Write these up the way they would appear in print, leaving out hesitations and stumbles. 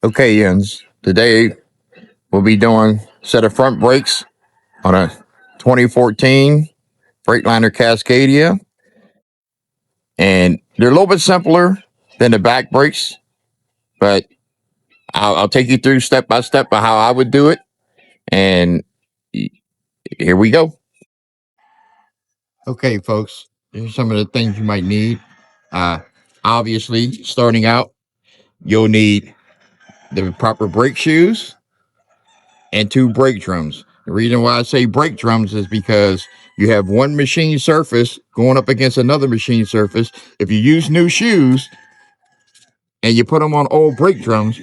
Okay, Jens, today we'll be doing a set of front brakes on a 2014 Freightliner Cascadia. And they're a little bit simpler than the back brakes, but I'll take you through step by step of how I would do it. And here we go. Okay, folks, here's some of the things you might need. Obviously, starting out, you'll need the proper brake shoes and 2 brake drums. The reason why I say brake drums is because you have one machine surface going up against another machine surface. If you use new shoes and you put them on old brake drums,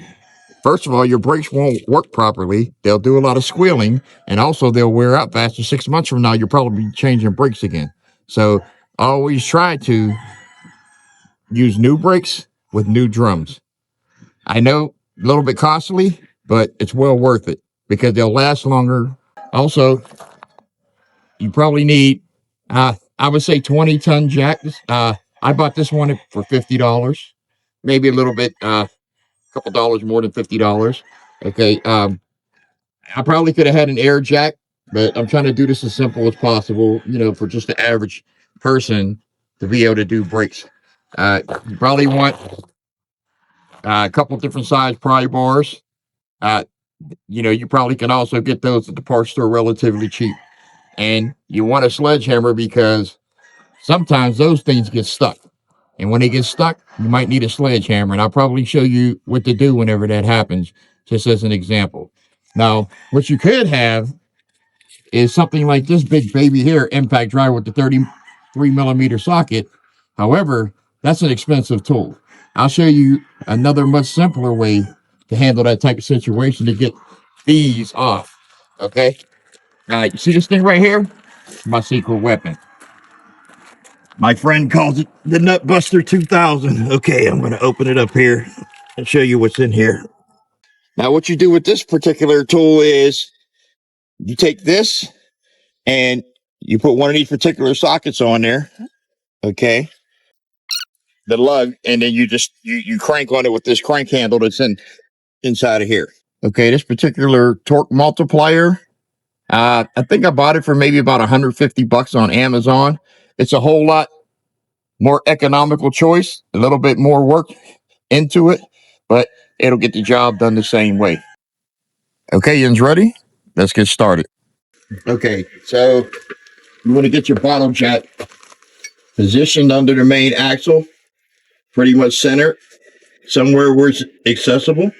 first of all, your brakes won't work properly. They'll do a lot of squealing, and also they'll wear out faster. 6 months from now, you'll probably be changing brakes again. So always try to use new brakes with new drums. I know a little bit costly, but it's well worth it because they'll last longer. Also, you probably need, I would say 20-ton jacks. I bought this one for $50, maybe a little bit, a couple dollars more than $50. Okay. I probably could have had an air jack, but I'm trying to do this as simple as possible, for just the average person to be able to do brakes. You probably want a couple different size pry bars. You probably can also get those at the parts store relatively cheap. And you want a sledgehammer because sometimes those things get stuck. And when they get stuck, you might need a sledgehammer. And I'll probably show you what to do whenever that happens, just as an example. Now, what you could have is something like this big baby here, impact driver with the 33mm socket. However, that's an expensive tool. I'll show you another much simpler way to handle that type of situation to get these off. Okay. All right. You see this thing right here? My secret weapon. My friend calls it the Nut Buster 2000. Okay, I'm going to open it up here and show you what's in here. Now, what you do with this particular tool is you take this and you put one of these particular sockets on there. Okay. The lug, and then you just you crank on it with this crank handle that's inside of here. Okay, this particular torque multiplier, I think I bought it for maybe about $150 on Amazon. It's a whole lot more economical choice, a little bit more work into it, but it'll get the job done the same way. Okay, Jens, ready? Let's get started. Okay, so you want to get your bottle jack positioned under the main axle, pretty much centered, somewhere where it's accessible.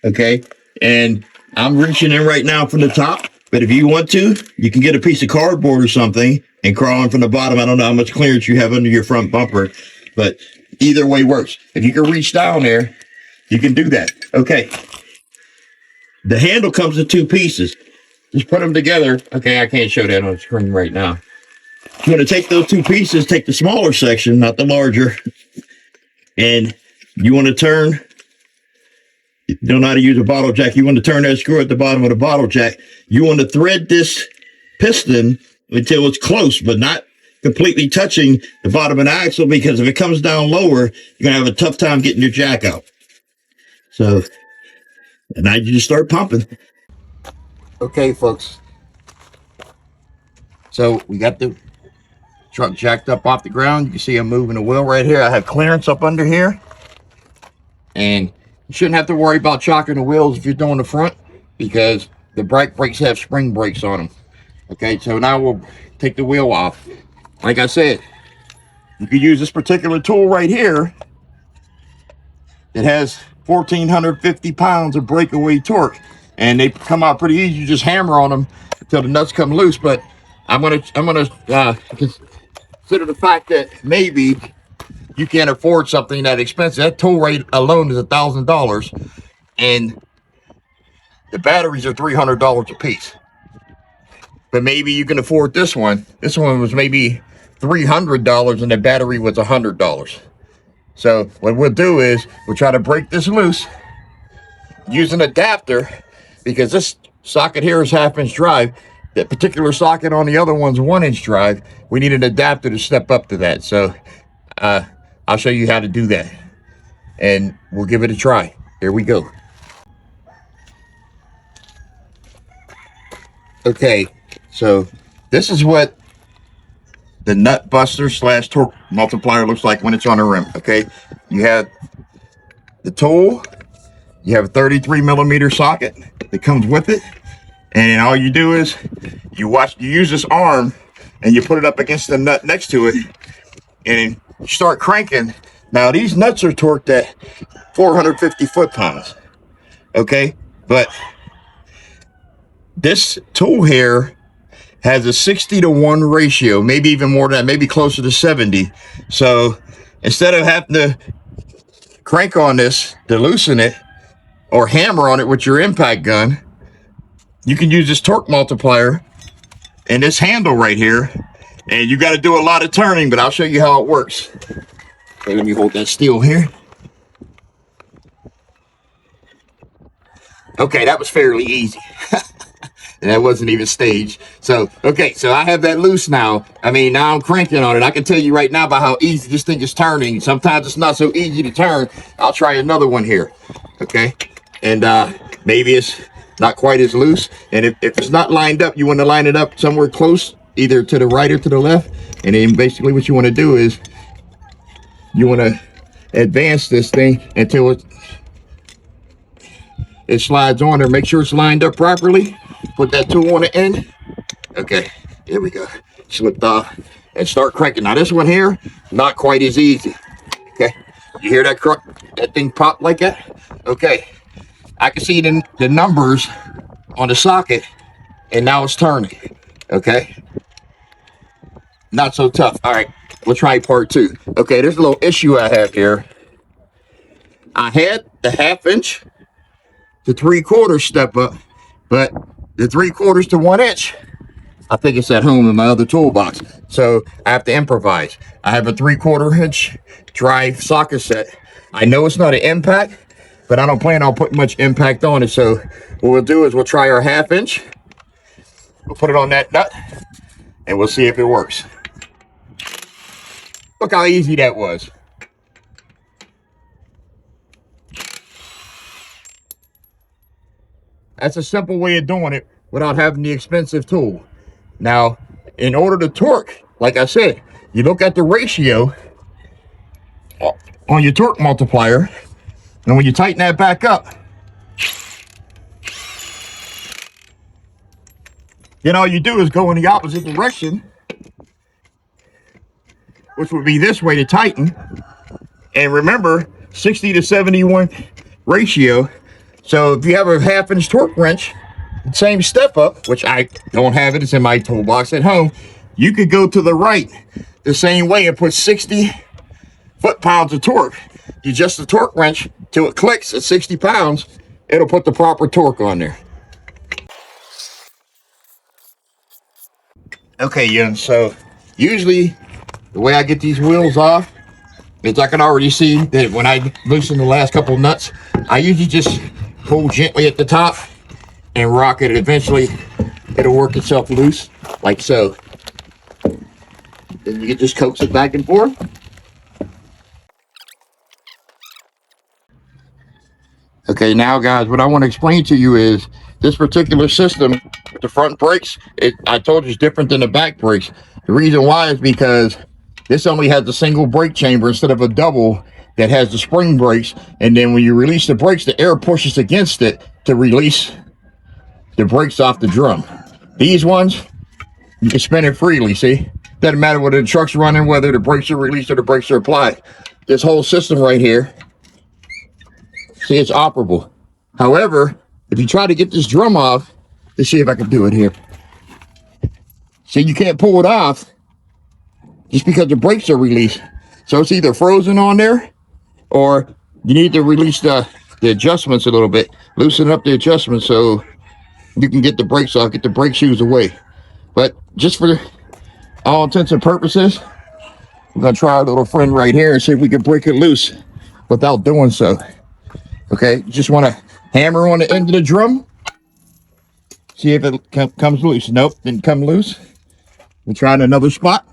Okay, and I'm reaching in right now from the top, but if you want to, you can get a piece of cardboard or something and crawl in from the bottom. I don't know how much clearance you have under your front bumper, but either way works. If you can reach down there, you can do that. Okay, the handle comes in 2 pieces. Just put them together. Okay, I can't show that on the screen right now. You want to take those 2 pieces, take the smaller section, not the larger, and you want to turn. You don't know how to use a bottle jack. You want to turn that screw at the bottom of the bottle jack. You want to thread this piston until it's close, but not completely touching the bottom of the axle, because if it comes down lower, you're going to have a tough time getting your jack out. So, and now you just start pumping. Okay, folks. So we got the truck jacked up off the ground. You can see I'm moving the wheel right here. I have clearance up under here. And you shouldn't have to worry about chocking the wheels if you're doing the front, because the brake brakes have spring brakes on them. Okay, so now we'll take the wheel off. Like I said, you can use this particular tool right here. It has 1,450 pounds of breakaway torque, and they come out pretty easy. You just hammer on them until the nuts come loose. But I'm gonna consider the fact that maybe you can't afford something that expensive. That tool rate alone is $1,000, and the batteries are $300 a piece. But maybe you can afford this one. This one was maybe $300, and the battery was $100. So what we'll do is we'll try to break this loose, use an adapter, because this socket here is 1/2-inch drive. That particular socket on the other one's 1-inch drive. We need an adapter to step up to that. So I'll show you how to do that, and we'll give it a try. Here we go. Okay, so this is what the nut buster slash torque multiplier looks like when it's on the rim. Okay, you have the tool, you have a 33 millimeter socket that comes with it, and all you do is you use this arm and you put it up against the nut next to it, and you start cranking. Now these nuts are torqued at 450 foot-pounds. Okay, but this tool here has a 60-to-1 ratio, maybe even more than that, maybe closer to 70. So instead of having to crank on this to loosen it or hammer on it with your impact gun, you can use this torque multiplier and this handle right here, and you got to do a lot of turning, but I'll show you how it works. Okay, let me hold that steel here. Okay, that was fairly easy. And that wasn't even staged. So, okay, so I have that loose now. I mean, now I'm cranking on it. I can tell you right now about how easy this thing is turning. Sometimes it's not so easy to turn. I'll try another one here, okay? And maybe it's not quite as loose. And if it's not lined up, you want to line it up somewhere close, either to the right or to the left. And then basically what you want to do is you want to advance this thing until it slides on there. Make sure it's lined up properly. Put that tool on the end. Okay, here we go. Slipped off and start cranking. Now this one here, not quite as easy. Okay, you hear that thing pop like that? Okay, I can see the numbers on the socket, and now it's turning. Okay, not so tough. All right, we'll try part two. Okay, there's a little issue I have here. I had the 1/2 inch to 3/4 step up, but the 3/4 to 1 inch, I think it's at home in my other toolbox. So I have to improvise. I have a 3/4 inch drive socket set. I know it's not an impact, but I don't plan on putting much impact on it. So what we'll do is we'll try our 1/2 inch. We'll put it on that nut and we'll see if it works. Look how easy that was. That's a simple way of doing it without having the expensive tool. Now, in order to torque, like I said, you look at the ratio on your torque multiplier, and when you tighten that back up, then all you do is go in the opposite direction, which would be this way to tighten. And remember, 60 to 71 ratio. So if you have a 1/2 inch torque wrench, same step up, which I don't have it, it's in my toolbox at home, you could go to the right the same way and put 60 foot-pounds of torque. You adjust the torque wrench till it clicks at 60 pounds, it'll put the proper torque on there. Okay, Yun, so usually the way I get these wheels off is I can already see that when I loosen the last couple of nuts, I usually just pull gently at the top and rock it. Eventually it'll work itself loose, like so. Then you can just coax it back and forth. Okay, now guys, what I want to explain to you is this particular system with the front brakes, I told you it's different than the back brakes. The reason why is because this only has a single brake chamber instead of a double that has the spring brakes. And then when you release the brakes, the air pushes against it to release the brakes off the drum. These ones, you can spin it freely, see? Doesn't matter whether the truck's running, whether the brakes are released or the brakes are applied. This whole system right here, see, it's operable. However, if you try to get this drum off, let's see if I can do it here. See, you can't pull it off just because the brakes are released. So it's either frozen on there, or you need to release the adjustments a little bit, loosen up the adjustments so you can get the brakes off, get the brake shoes away. But just for all intents and purposes, I'm gonna try our little friend right here and see if we can break it loose without doing so. Okay, you just want to hammer on the end of the drum, see if it comes loose. Nope, didn't come loose. We'll try in another spot.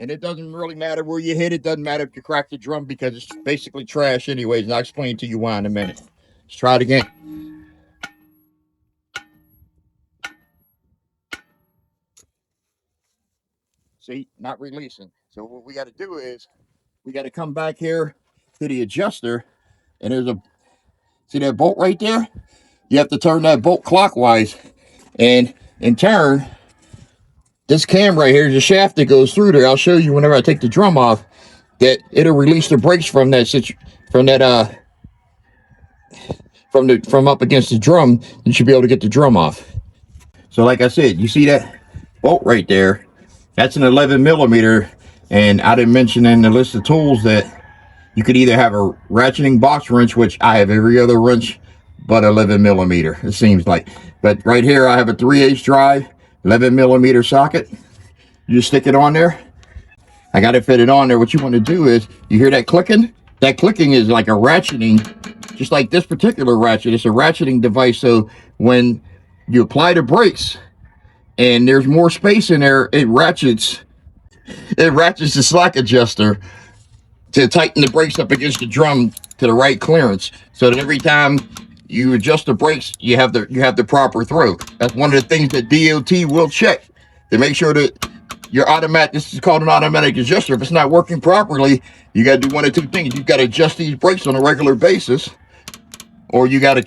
And it doesn't really matter where you hit. It doesn't matter if you crack the drum because it's basically trash anyways. And I'll explain to you why in a minute. Let's try it again. See, not releasing. So what we got to do is we got to come back here to the adjuster, and there's a, see that bolt right there? You have to turn that bolt clockwise, and in turn, this cam right here, the shaft that goes through there, I'll show you whenever I take the drum off, that it'll release the brakes from that from up against the drum. You should be able to get the drum off. So like I said, you see that bolt right there? That's an 11 millimeter, and I didn't mention in the list of tools that you could either have a ratcheting box wrench, which I have every other wrench but 11 millimeter, it seems like. But right here, I have a 3/8 drive, 11 millimeter socket. You just stick it on there. I got it fitted on there. What you want to do is, you hear that clicking? That clicking is like a ratcheting, just like this particular ratchet. It's a ratcheting device, so when you apply the brakes and there's more space in there, it ratchets the slack adjuster to tighten the brakes up against the drum to the right clearance, so that every time you adjust the brakes, you have the proper throw. That's one of the things that DOT will check to make sure that your automatic, this is called an automatic adjuster, if it's not working properly, you got to do one of two things. You've got to adjust these brakes on a regular basis, or you got to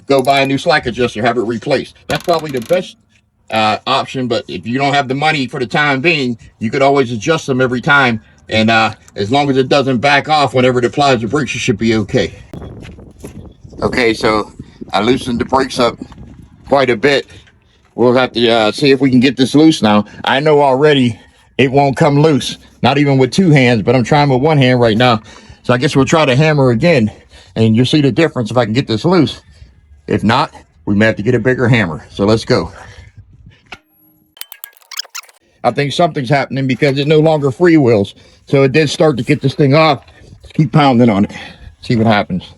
go buy a new slack adjuster, have it replaced. That's probably the best option, but if you don't have the money for the time being, you could always adjust them every time, and as long as it doesn't back off whenever it applies the brakes, you should be okay. Okay, so I loosened the brakes up quite a bit. We'll have to see if we can get this loose now. I know already it won't come loose, not even with two hands, but I'm trying with one hand right now. So I guess we'll try to hammer again, and you'll see the difference if I can get this loose. If not, we may have to get a bigger hammer. So let's go. I think something's happening because it no longer freewheels. So it did start to get this thing off. Let's keep pounding on it. See what happens.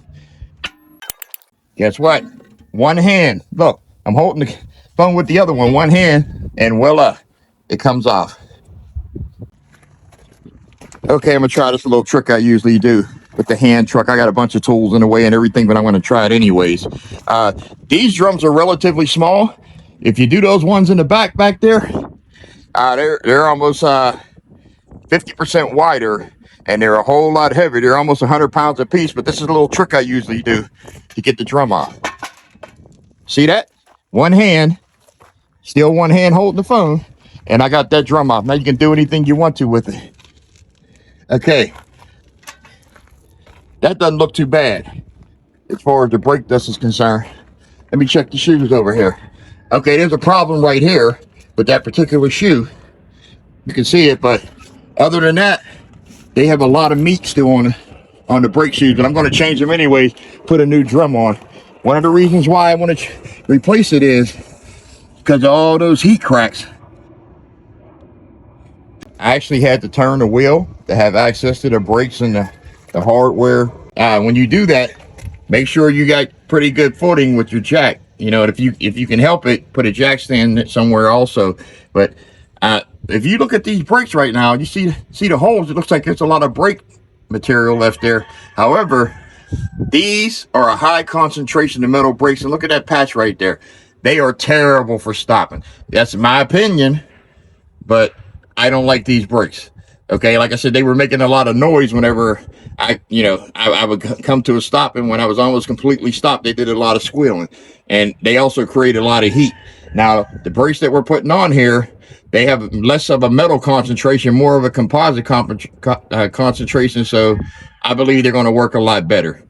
Guess what? One hand. Look, I'm holding the phone with the other one hand, and voila, it comes off. Okay, I'm gonna try this little trick I usually do with the hand truck. I got a bunch of tools in the way and everything, but I'm gonna try it anyways. These drums are relatively small. If you do those ones in the back there, they're almost 50% wider, and they're a whole lot heavier. They're almost 100 pounds a piece, but this is a little trick I usually do to get the drum off. See that? One hand, still one hand holding the phone, and I got that drum off. Now you can do anything you want to with it. Okay. That doesn't look too bad as far as the brake dust is concerned. Let me check the shoes over here. Okay, there's a problem right here with that particular shoe. You can see it, but other than that, they have a lot of meat still on the brake shoes, but I'm going to change them anyways, put a new drum on. One of the reasons why I want to replace it is because of all those heat cracks. I actually had to turn the wheel to have access to the brakes and the hardware. When you do that, make sure you got pretty good footing with your jack. You know, if you can help it, put a jack stand somewhere also. But if you look at these brakes right now, you see the holes. It looks like there's a lot of brake material left there. However, these are a high concentration of metal brakes, and look at that patch right there. They are terrible for stopping. That's my opinion, but I don't like these brakes. Okay, like I said, they were making a lot of noise whenever I would come to a stop, and when I was almost completely stopped, they did a lot of squealing, and they also create a lot of heat. Now, the brakes that we're putting on here, they have less of a metal concentration, more of a composite concentration, so I believe they're going to work a lot better.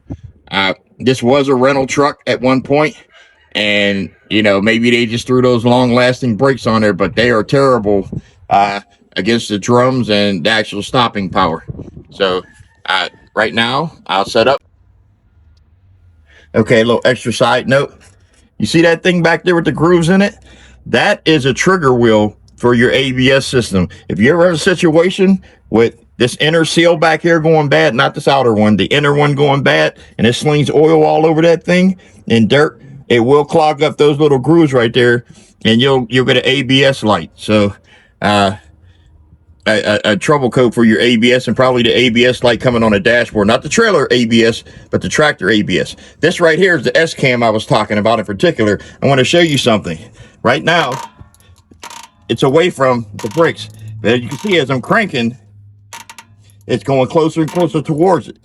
This was a rental truck at one point, and maybe they just threw those long-lasting brakes on there, but they are terrible against the drums and the actual stopping power. So right now, I'll set up. Okay, a little extra side note. You see that thing back there with the grooves in it? That is a trigger wheel for your ABS system. If you ever have a situation with this inner seal back here going bad, not this outer one, the inner one going bad, and it slings oil all over that thing and dirt, it will clog up those little grooves right there, and you'll get an ABS light. So a trouble code for your ABS, and probably the ABS light coming on a dashboard, not the trailer ABS, but the tractor ABS. This right here is the S cam I was talking about in particular. I want to show you something. Right now, it's away from the brakes. But as you can see, as I'm cranking, it's going closer and closer towards it.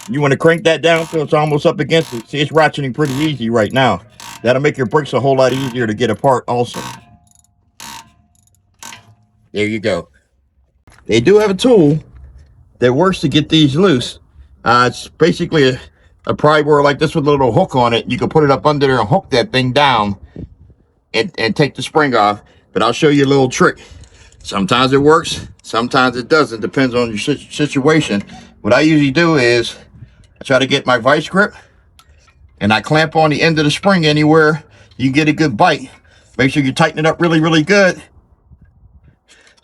You want to crank that down so it's almost up against it. See, it's ratcheting pretty easy right now. That'll make your brakes a whole lot easier to get apart also. There you go. They do have a tool that works to get these loose. It's basically a pry bar like this with a little hook on it. You can put it up under there and hook that thing down and take the spring off. But I'll show you a little trick. Sometimes it works, sometimes it doesn't. Depends on your situation. What I usually do is I try to get my vice grip and I clamp on the end of the spring anywhere you get a good bite. Make sure you tighten it up really, really good.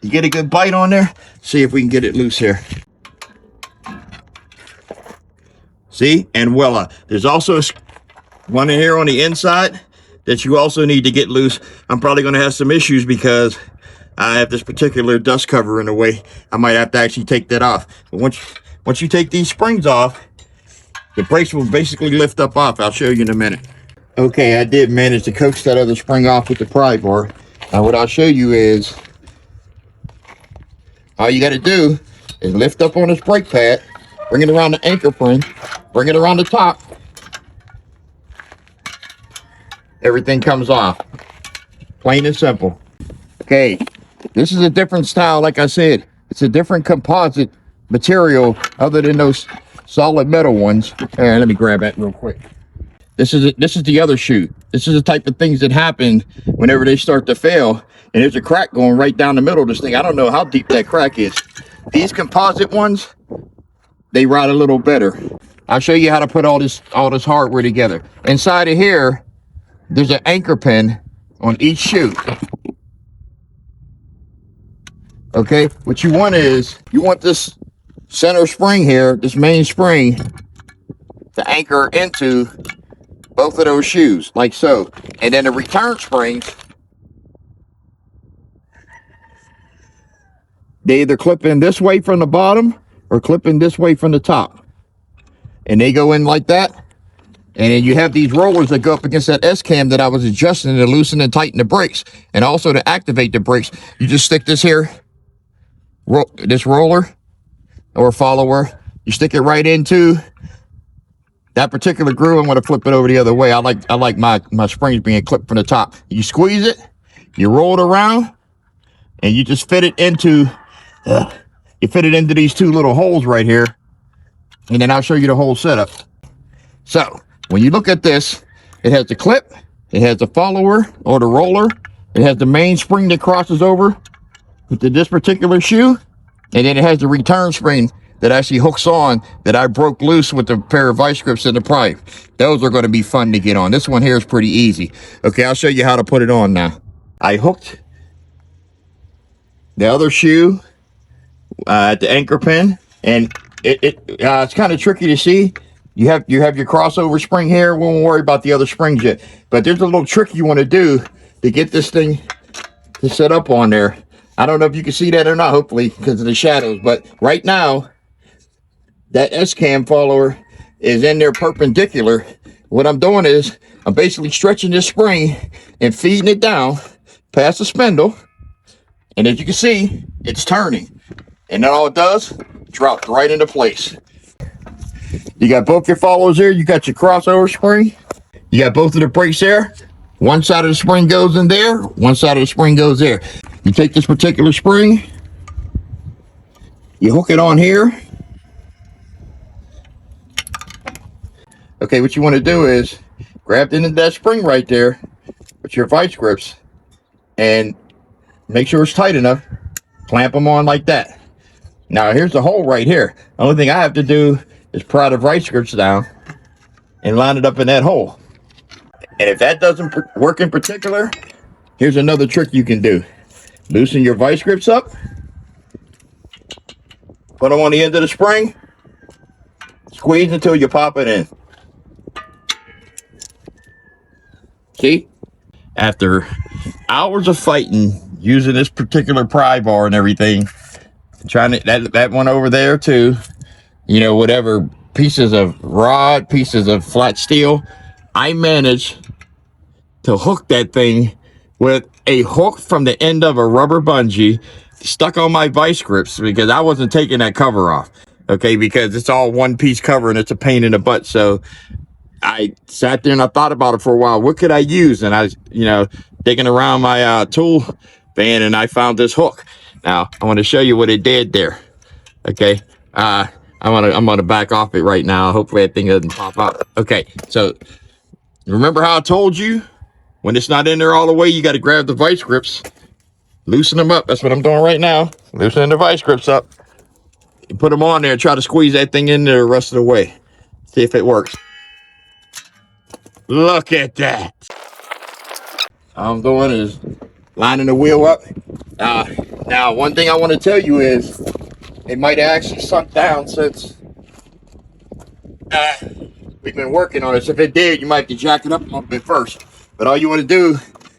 You get a good bite on there. See if we can get it loose here. See, and voila. There's also one in here on the inside that you also need to get loose. I'm probably going to have some issues because I have this particular dust cover in the way. I might have to actually take that off. But once you take these springs off, the brakes will basically lift up off. I'll show you in a minute. Okay, I did manage to coax that other spring off with the pry bar. Now what I'll show you is, all you got to do is lift up on this brake pad, bring it around the anchor pin, bring it around the top. Everything comes off. Plain and simple. Okay, this is a different style. Like I said, it's a different composite material other than those solid metal ones. Here, let me grab that real quick. This is the other shoe. This is the type of things that happen whenever they start to fail. And there's a crack going right down the middle of this thing. I don't know how deep that crack is. These composite ones, they ride a little better. I'll show you how to put all this hardware together. Inside of here, there's an anchor pin on each shoe. Okay, what you want is, you want this center spring here, this main spring, to anchor into both of those shoes, like so. And then the return springs, they either clip in this way from the bottom or clip in this way from the top. And they go in like that. And then you have these rollers that go up against that S-cam that I was adjusting to loosen and tighten the brakes. And also to activate the brakes, you just stick this here, this roller or follower, you stick it right into that particular groove. I'm going to flip it over the other way. I like my springs being clipped from the top. You squeeze it, you roll it around, and you just fit it into these two little holes right here. And then I'll show you the whole setup. So when you look at this, it has the clip, it has the follower or the roller, it has the main spring that crosses over with this particular shoe, and then it has the return spring that actually hooks on that I broke loose with the pair of vice grips and the pry. Those are going to be fun to get on. This one here is pretty easy. Okay, I'll show you how to put it on now. I hooked the other shoe at the anchor pin, and it's kind of tricky to see. You have your crossover spring here. We won't worry about the other springs yet, but there's a little trick you want to do to get this thing to set up on there. I don't know if you can see that or not, hopefully, because of the shadows, but right now that S-cam follower is in there perpendicular. What I'm doing is I'm basically stretching this spring and feeding it down past the spindle, and as you can see, it's turning, and then all it does, drops right into place. You got both your followers here. You got your crossover spring. You got both of the brakes there. One side of the spring goes in there. One side of the spring goes there. You take this particular spring. You hook it on here. Okay, what you want to do is grab the end of that spring right there with your vice grips and make sure it's tight enough. Clamp them on like that. Now here's the hole right here. The only thing I have to do is pry the vice grips down and line it up in that hole. And if that doesn't work in particular, here's another trick you can do. Loosen your vice grips up, put them on the end of the spring, squeeze until you pop it in. See? after hours of fighting, using this particular pry bar and everything, trying to, that one over there too, you know, whatever, pieces of rod, pieces of flat steel, I managed to hook that thing with a hook from the end of a rubber bungee stuck on my vice grips, because I wasn't taking that cover off, okay, because it's all one piece cover and it's a pain in the butt. So I sat there and I thought about it for a while. What could I use? And I was, you know, digging around my tool van, and I found this hook. Now I want to show you what it did there. Okay, I'm gonna back off it right now. Hopefully that thing doesn't pop up. Okay, so remember how I told you, when it's not in there all the way, you got to grab the vice grips, loosen them up. That's what I'm doing right now. Loosening the vice grips up. You put them on there and try to squeeze that thing in there the rest of the way. See if it works. Look at that. All I'm doing is lining the wheel up. Now, one thing I want to tell you is it might have actually sunk down since we've been working on it. So if it did, you might have to jack it up a little bit first. But all you want to do,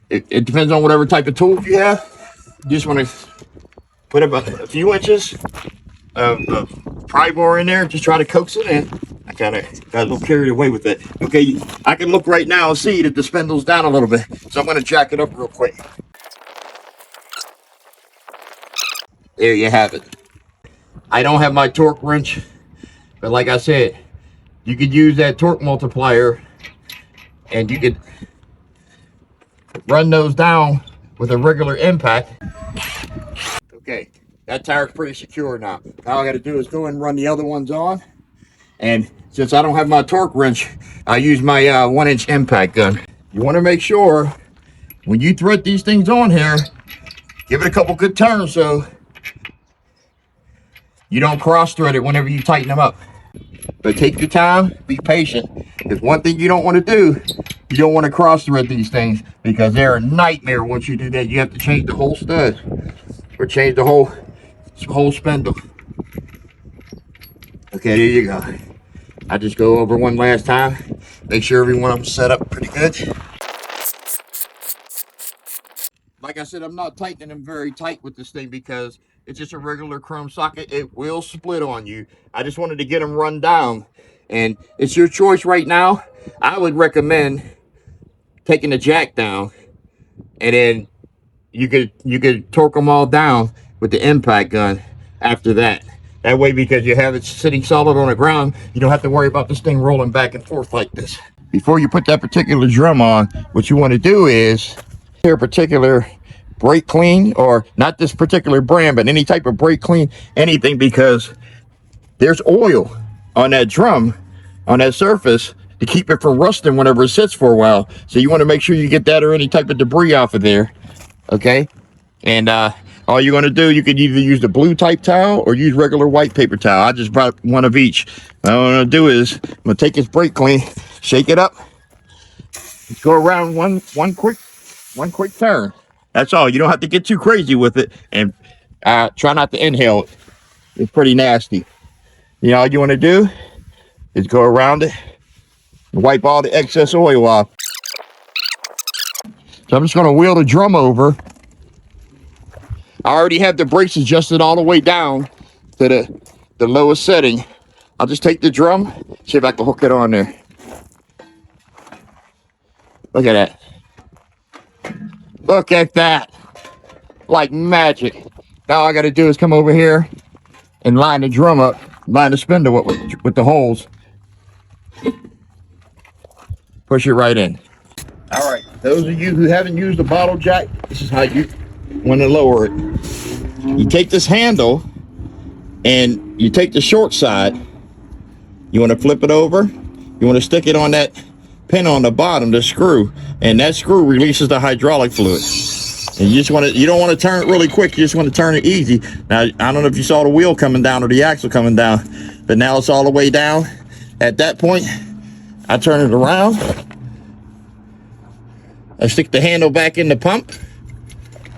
it depends on whatever type of tool you have. You just want to put about a few inches of pry bar in there and just try to coax it in. I kind of got a little carried away with it. Okay, I can look right now and see that the spindle's down a little bit. So I'm going to jack it up real quick. There you have it. I don't have my torque wrench, but like I said, you could use that torque multiplier and you could run those down with a regular impact. Okay, that tire's pretty secure now. All I got to do is go and run the other ones on. And since I don't have my torque wrench, I use my 1-inch impact gun. You want to make sure when you thread these things on here, give it a couple good turns so you don't cross thread it whenever you tighten them up. But take your time, be patient. Because one thing you don't want to do, you don't want to cross thread these things, because they're a nightmare once you do that. You have to change the whole stud or change the whole spindle. Okay, there you go. I just go over one last time, make sure every one of them set up pretty good. Like I said, I'm not tightening them very tight with this thing because it's just a regular chrome socket. It will split on you. I just wanted to get them run down, and it's your choice right now. I would recommend taking the jack down, and then you could torque them all down with the impact gun after that. That way, because you have it sitting solid on the ground, you don't have to worry about this thing rolling back and forth like this. Before you put that particular drum on, what you want to do is a particular brake clean, or not this particular brand, but any type of brake clean, anything, because there's oil on that drum, on that surface, to keep it from rusting whenever it sits for a while. So you want to make sure you get that or any type of debris off of there. Okay, and all you're going to do, you could either use the blue type towel or use regular white paper towel. I just brought one of each. What I'm going to do is I'm going to take this brake clean, shake it up, go around one quick turn. That's all. You don't have to get too crazy with it, and try not to inhale it. It's pretty nasty. You know, all you want to do is go around it and wipe all the excess oil off. So I'm just going to wheel the drum over. I already have the brakes adjusted all the way down to the lowest setting. I'll just take the drum, see if I can hook it on there. Look at that. Look at that. Like magic. Now all I got to do is come over here and line the drum up, line the spindle up with the holes. Push it right in. All right, those of you who haven't used a bottle jack, this is how you want to lower it. You take this handle and you take the short side. You want to flip it over. You want to stick it on that pin on the bottom, the screw, and that screw releases the hydraulic fluid. And you don't want to turn it really quick. You just want to turn it easy. Now, I don't know if you saw the wheel coming down or the axle coming down, but now it's all the way down. At that point, I turn it around. I stick the handle back in the pump.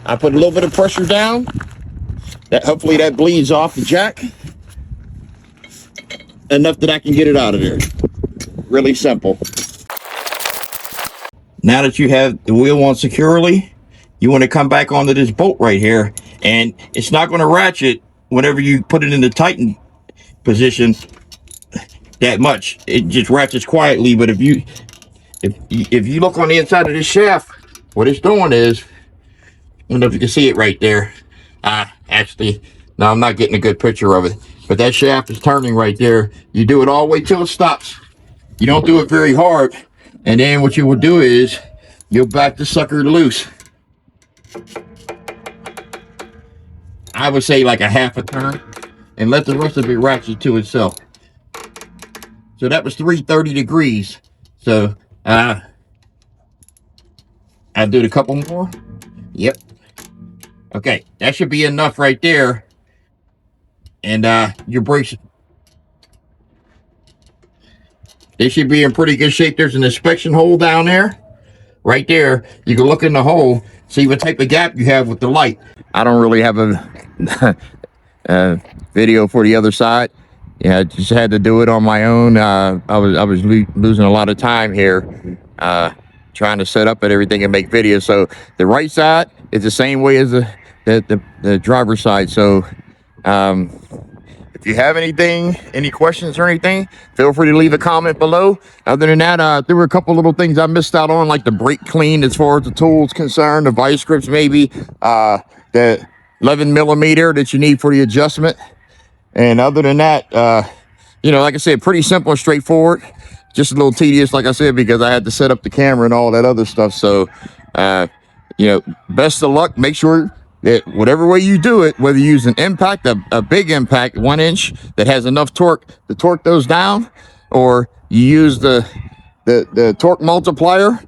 I put a little bit of pressure down. Hopefully that bleeds off the jack enough that I can get it out of there. Really simple. Now that you have the wheel on securely, you want to come back onto this bolt right here, and it's not going to ratchet whenever you put it in the tighten position that much. It just ratchets quietly. But if you look on the inside of this shaft, what it's doing is, I don't know if you can see it right there. Actually, no, I'm not getting a good picture of it. But that shaft is turning right there. You do it all the way till it stops. You don't do it very hard. And then what you will do is you'll back the sucker loose. I would say like a half a turn, and let the rest of it ratchet to itself. So that was 330 degrees. So I'll do a couple more. Yep. Okay, that should be enough right there. And your brakes, they should be in pretty good shape. There's an inspection hole down there. Right there, you can look in the hole, see what type of gap you have with the light. I don't really have a video for the other side. Yeah, I just had to do it on my own. I was losing a lot of time here trying to set up and everything and make videos. So the right side is the same way as the driver's side. So if you have any questions or anything, feel free to leave a comment below. Other than that, there were a couple little things I missed out on, like the brake clean as far as the tool's concerned, the vice grips maybe, the 11 millimeter that you need for the adjustment. And other than that, like I said, pretty simple and straightforward. Just a little tedious, like I said, because I had to set up the camera and all that other stuff. So, best of luck. Make sure that whatever way you do it, whether you use an impact, a big impact, 1 inch that has enough torque to torque those down, or you use the torque multiplier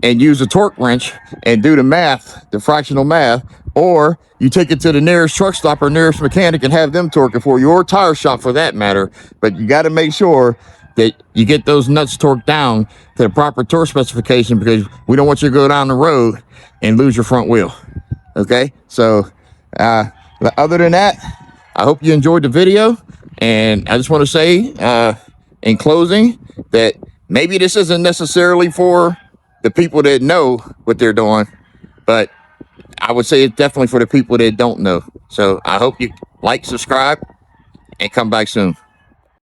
and use a torque wrench and do the math, the fractional math, or you take it to the nearest truck stop or nearest mechanic and have them torque it for you, or tire shop for that matter. But you got to make sure that you get those nuts torqued down to the proper torque specification, because we don't want you to go down the road and lose your front wheel. Okay, so other than that, I hope you enjoyed the video, and I just want to say in closing that maybe this isn't necessarily for the people that know what they're doing, but I would say it's definitely for the people that don't know. So I hope you like, subscribe, and come back soon.